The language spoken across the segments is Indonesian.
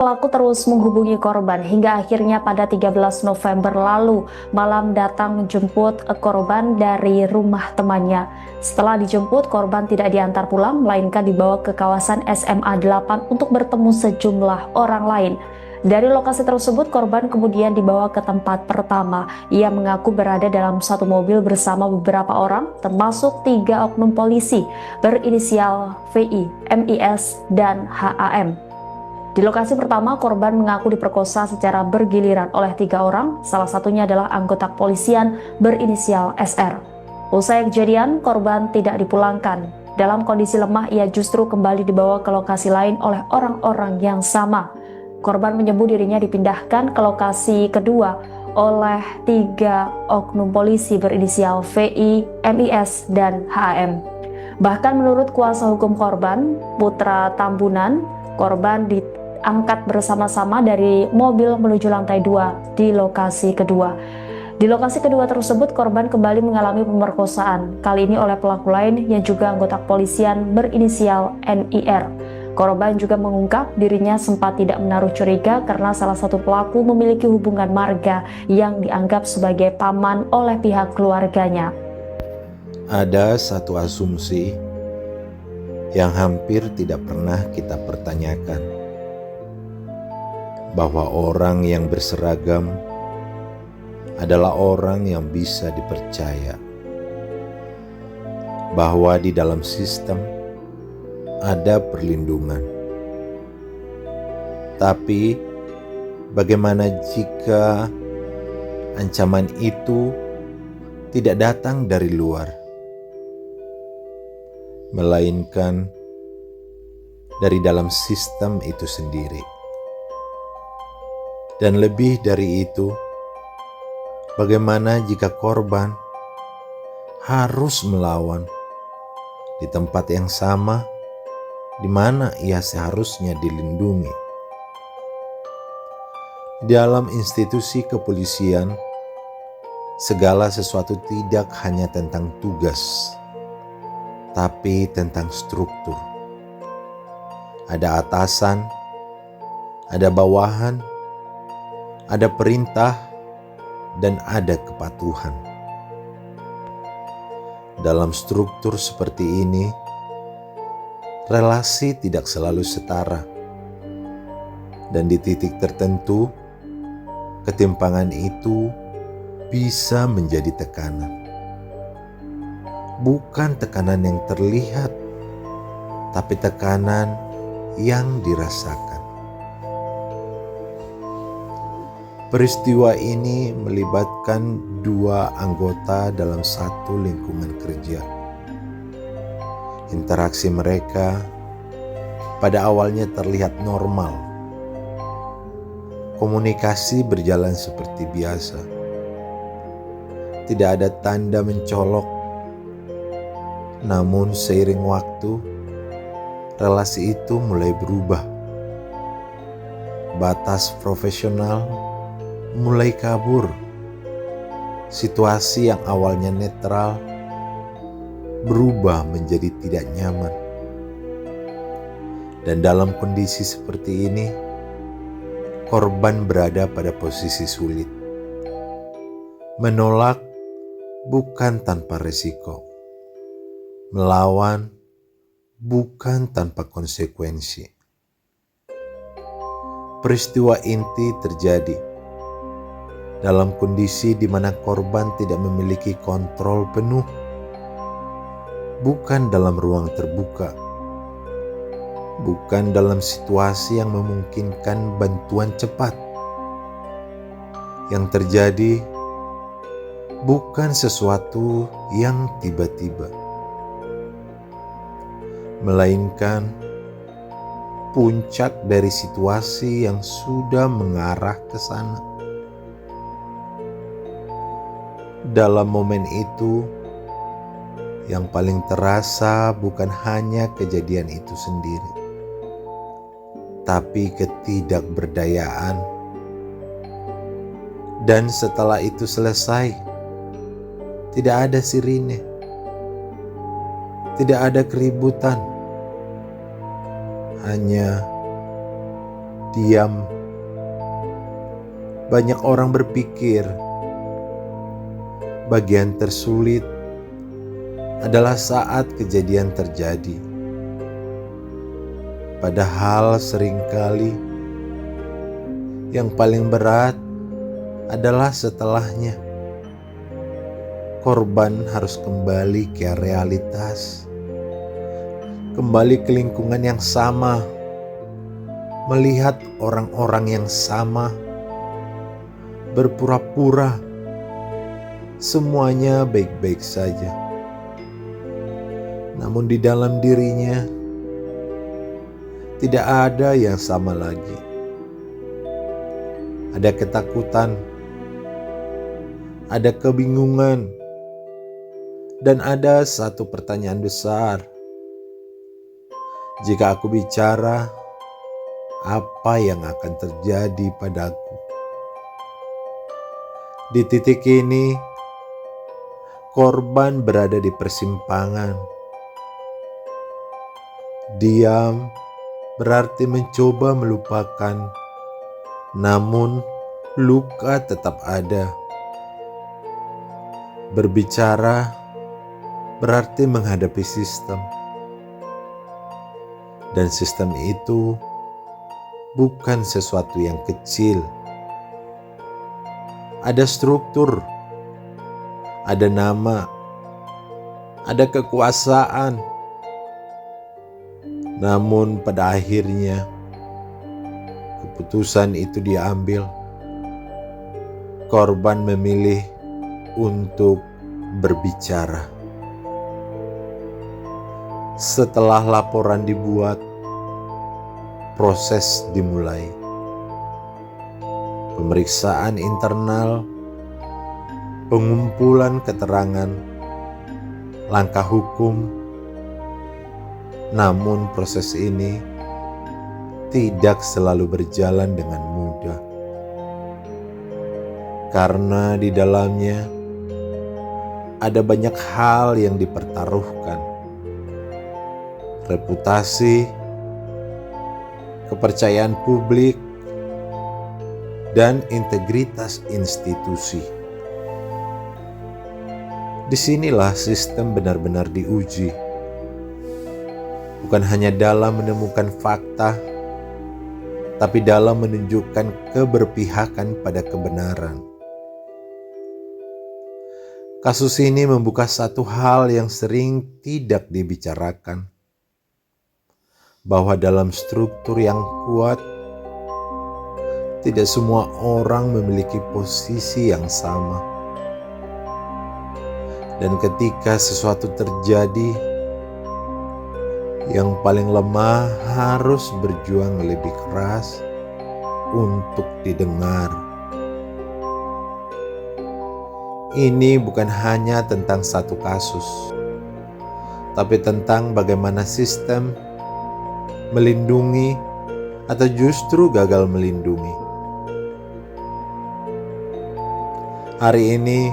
Pelaku terus menghubungi korban hingga akhirnya pada 13 November lalu malam datang menjemput korban dari rumah temannya. Setelah dijemput, korban tidak diantar pulang, melainkan dibawa ke kawasan SMA 8 untuk bertemu sejumlah orang lain. Dari lokasi tersebut, korban kemudian dibawa ke tempat pertama. Ia mengaku berada dalam satu mobil bersama beberapa orang, termasuk 3 oknum polisi berinisial VI, MIS, dan HAM. Di lokasi pertama, korban mengaku diperkosa secara bergiliran oleh 3 orang, salah satunya adalah anggota kepolisian berinisial SR. Usai kejadian, korban tidak dipulangkan. Dalam kondisi lemah, ia justru kembali dibawa ke lokasi lain oleh orang-orang yang sama. Korban menyebut dirinya dipindahkan ke lokasi kedua oleh 3 oknum polisi berinisial VI, MIS, dan HM. Bahkan menurut kuasa hukum korban, Putra Tambunan, korban diangkat bersama-sama dari mobil menuju lantai 2 di lokasi kedua. Di lokasi kedua tersebut, korban kembali mengalami pemerkosaan, kali ini oleh pelaku lain yang juga anggota kepolisian berinisial NIR. Korban juga mengungkap dirinya sempat tidak menaruh curiga karena salah satu pelaku memiliki hubungan marga yang dianggap sebagai paman oleh pihak keluarganya. Ada satu asumsi yang hampir tidak pernah kita pertanyakan, bahwa orang yang berseragam adalah orang yang bisa dipercaya, bahwa di dalam sistem ada perlindungan. Tapi bagaimana jika ancaman itu tidak datang dari luar, melainkan dari dalam sistem itu sendiri? Dan lebih dari itu, bagaimana jika korban harus melawan di tempat yang sama di mana ia seharusnya dilindungi? Dalam institusi kepolisian, segala sesuatu tidak hanya tentang tugas, tapi tentang struktur. Ada atasan, ada bawahan, ada perintah, dan ada kepatuhan. Dalam struktur seperti ini, relasi tidak selalu setara, dan di titik tertentu, ketimpangan itu bisa menjadi tekanan. Bukan tekanan yang terlihat, tapi tekanan yang dirasakan. Peristiwa ini melibatkan 2 anggota dalam satu lingkungan kerja. Interaksi mereka pada awalnya terlihat normal. Komunikasi berjalan seperti biasa. Tidak ada tanda mencolok. Namun seiring waktu, relasi itu mulai berubah. Batas profesional mulai kabur. Situasi yang awalnya netral berubah menjadi tidak nyaman. Dan dalam kondisi seperti ini, korban berada pada posisi sulit. Menolak bukan tanpa resiko. Melawan bukan tanpa konsekuensi. Peristiwa inti terjadi dalam kondisi di mana korban tidak memiliki kontrol penuh, bukan dalam ruang terbuka, bukan dalam situasi yang memungkinkan bantuan cepat. Yang terjadi bukan sesuatu yang tiba-tiba, melainkan puncak dari situasi yang sudah mengarah ke sana. Dalam momen itu, yang paling terasa bukan hanya kejadian itu sendiri, tapi ketidakberdayaan. Dan setelah itu selesai, tidak ada sirine, tidak ada keributan, hanya diam. Banyak orang berpikir bagian tersulit adalah saat kejadian terjadi. Padahal seringkali yang paling berat adalah setelahnya. Korban harus kembali ke realitas, kembali ke lingkungan yang sama, melihat orang-orang yang sama, berpura-pura semuanya baik-baik saja. Namun di dalam dirinya tidak ada yang sama lagi. Ada ketakutan, ada kebingungan, dan ada satu pertanyaan besar. Jika aku bicara, apa yang akan terjadi padaku? Di titik ini, korban berada di persimpangan. Diam berarti mencoba melupakan, namun luka tetap ada. Berbicara berarti menghadapi sistem, dan sistem itu bukan sesuatu yang kecil. Ada struktur, ada nama, ada kekuasaan. Namun pada akhirnya keputusan itu diambil. Korban memilih untuk berbicara. Setelah laporan dibuat, proses dimulai. Pemeriksaan internal, pengumpulan keterangan, langkah hukum. Namun proses ini tidak selalu berjalan dengan mudah. Karena di dalamnya ada banyak hal yang dipertaruhkan. Reputasi, kepercayaan publik, dan integritas institusi. Disinilah sistem benar-benar diuji. Bukan hanya dalam menemukan fakta, tapi dalam menunjukkan keberpihakan pada kebenaran. Kasus ini membuka satu hal yang sering tidak dibicarakan, bahwa dalam struktur yang kuat, tidak semua orang memiliki posisi yang sama. Dan ketika sesuatu terjadi, yang paling lemah harus berjuang lebih keras untuk didengar. Ini bukan hanya tentang satu kasus, tapi tentang bagaimana sistem melindungi atau justru gagal melindungi. Hari ini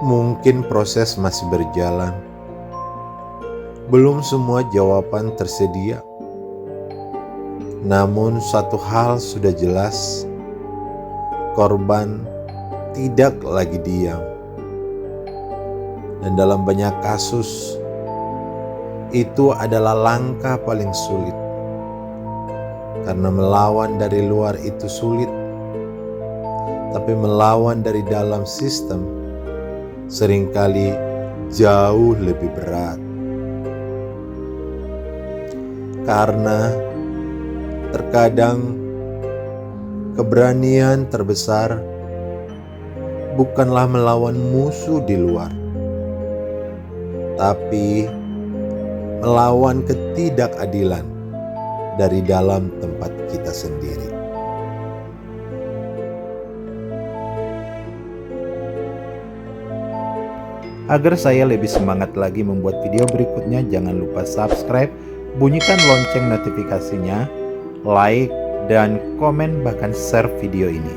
mungkin proses masih berjalan. Belum semua jawaban tersedia. Namun satu hal sudah jelas, korban tidak lagi diam. Dan dalam banyak kasus, itu adalah langkah paling sulit. Karena melawan dari luar itu sulit, tapi melawan dari dalam sistem seringkali jauh lebih berat. Karena terkadang keberanian terbesar bukanlah melawan musuh di luar, tapi melawan ketidakadilan dari dalam tempat kita sendiri. Agar saya lebih semangat lagi membuat video berikutnya, jangan lupa subscribe, bunyikan lonceng notifikasinya, like, dan komen bahkan share video ini.